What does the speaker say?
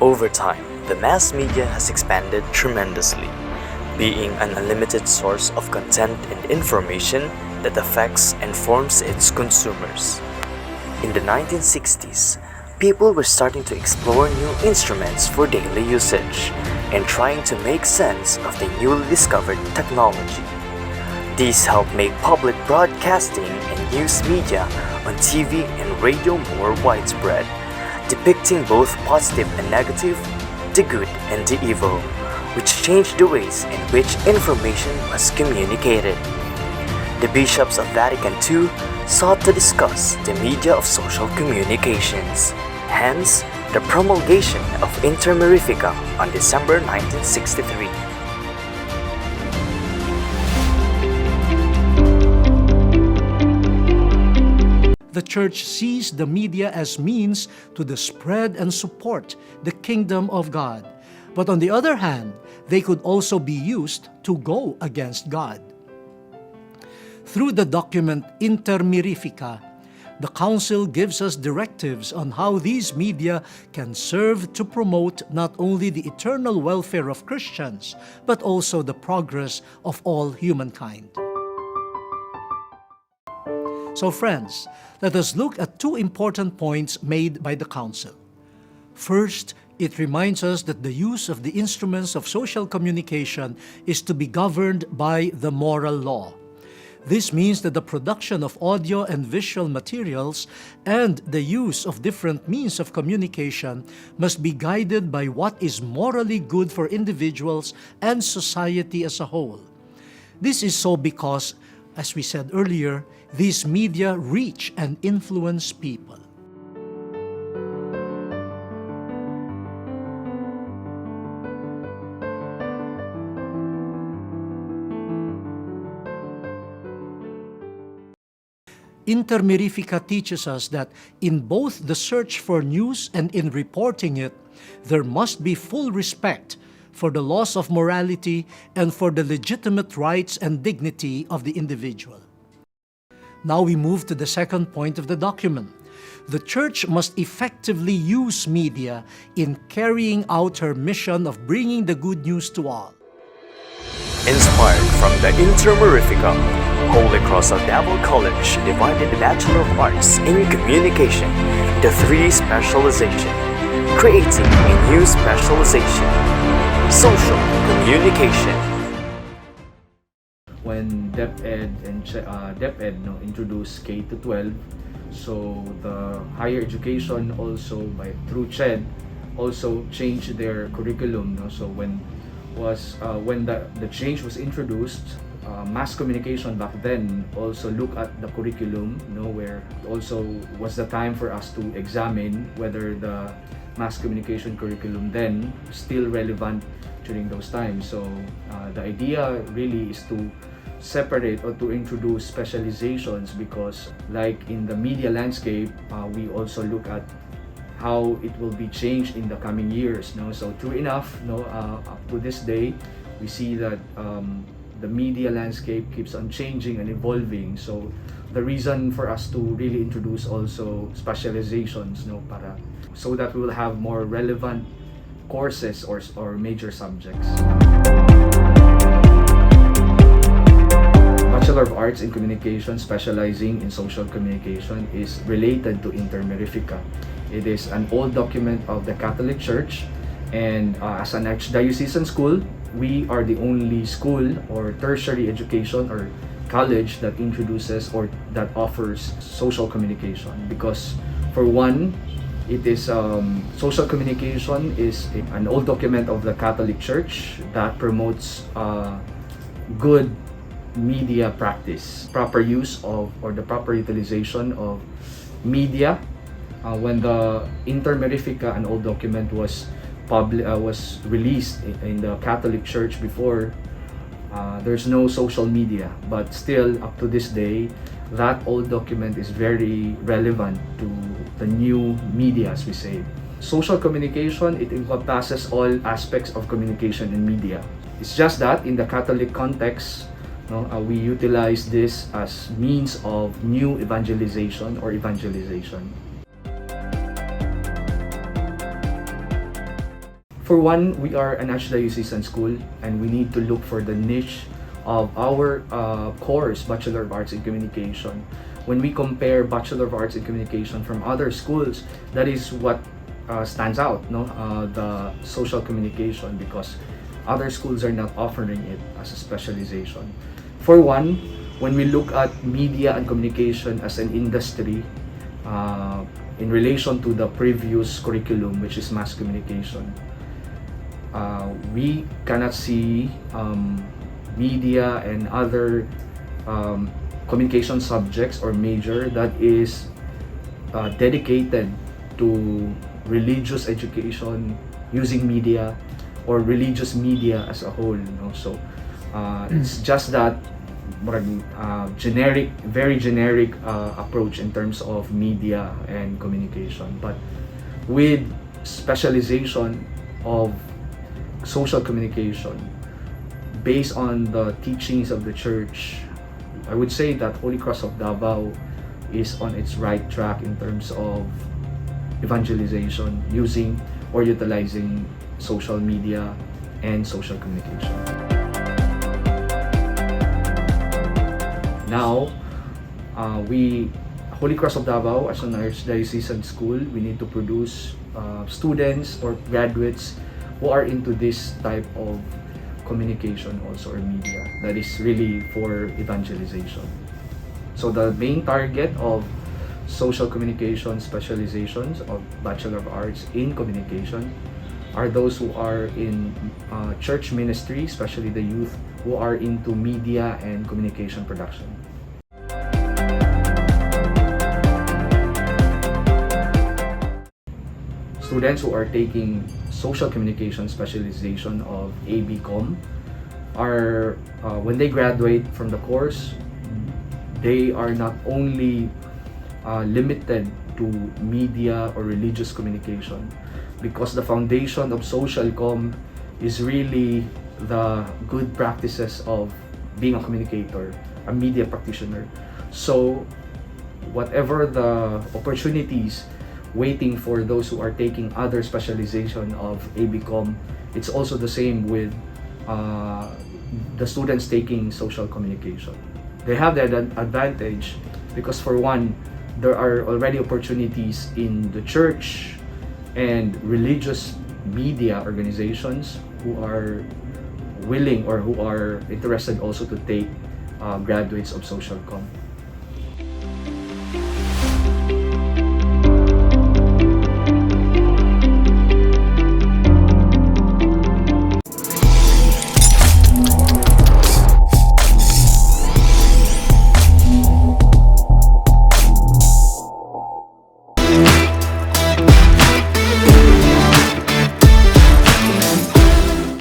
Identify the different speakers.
Speaker 1: Over time, the mass media has expanded tremendously, being an unlimited source of content and information that affects and forms its consumers. In the 1960s, people were starting to explore new instruments for daily usage and trying to make sense of the newly discovered technology. These helped make public broadcasting and news media on TV and radio more widespread, depicting both positive and negative, the good and the evil, which changed the ways in which information was communicated. The bishops of Vatican II sought to discuss the media of social communications, hence the promulgation of Inter Mirifica on December 1963.
Speaker 2: The Church sees the media as means to the spread and support the kingdom of God. But on the other hand, they could also be used to go against God. Through the document Inter Mirifica, the Council gives us directives on how these media can serve to promote not only the eternal welfare of Christians, but also the progress of all humankind. So friends, let us look at two important points made by the Council. First, it reminds us that the use of the instruments of social communication is to be governed by the moral law. This means that the production of audio and visual materials and the use of different means of communication must be guided by what is morally good for individuals and society as a whole. This is so because, as we said earlier, these media reach and influence people. Inter Mirifica teaches us that in both the search for news and in reporting it, there must be full respect for the laws of morality and for the legitimate rights and dignity of the individual. Now we move to the second point of the document. The Church must effectively use media in carrying out her mission of bringing the good news to all.
Speaker 1: Inspired from the Inter Mirifica, Holy Cross of Davao College divided the Bachelor of Arts in Communication into 3 specializations, creating a new specialization: Social Communication.
Speaker 3: When DepEd and DepEd introduced K to 12, so the higher education also through CHED also changed their curriculum. So when the change was introduced, mass communication back then also looked at the curriculum, where it also was the time for us to examine whether the mass communication curriculum then still relevant during those times. So the idea really is to separate or to introduce specializations, because like in the media landscape, we also look at how it will be changed in the coming years. So true enough, up to this day, we see that the media landscape keeps on changing and evolving. So the reason for us to really introduce also specializations, so that we will have more relevant courses or major subjects. Bachelor of Arts in Communication, specializing in social communication, is related to Inter Mirifica. It is an old document of the Catholic Church, and as an archdiocesan school, we are the only school or tertiary education or college that introduces or that offers social communication. Because for one, it is social communication is an old document of the Catholic Church that promotes good media practice, proper use of or the proper utilization of media. When the Inter Mirifica, an old document, was released in the Catholic Church before, there's no social media, but still up to this day, that old document is very relevant to the new media, as we say. Social communication, it encompasses all aspects of communication in media. It's just that in the Catholic context, we utilize this as means of new evangelization or evangelization. For one, we are an archdiocesan school, and we need to look for the niche of our course, Bachelor of Arts in Communication. When we compare Bachelor of Arts in Communication from other schools, that is what stands out, no? The social communication, because other schools are not offering it as a specialization. For one, when we look at media and communication as an industry, in relation to the previous curriculum, which is mass communication, we cannot see media and other communication subjects or major that is dedicated to religious education using media or religious media as a whole. So it's just that generic, very generic approach in terms of media and communication. But with specialization of social communication based on the teachings of the church, I would say that Holy Cross of Davao is on its right track in terms of evangelization using or utilizing social media and social communication. Now, Holy Cross of Davao, as an archdiocesan school, we need to produce students or graduates who are into this type of communication also, or media, that is really for evangelization. So the main target of social communication specializations of Bachelor of Arts in Communication are those who are in church ministry, especially the youth who are into media and communication production. Students who are taking social communication specialization of ABCom are, when they graduate from the course, they are not only limited to media or religious communication, because the foundation of social comm is really the good practices of being a communicator, a media practitioner. So whatever the opportunities waiting for those who are taking other specialization of ABCom, it's also the same with the students taking social communication. They have that advantage because, for one, there are already opportunities in the church and religious media organizations who are willing or who are interested also to take graduates of social comm.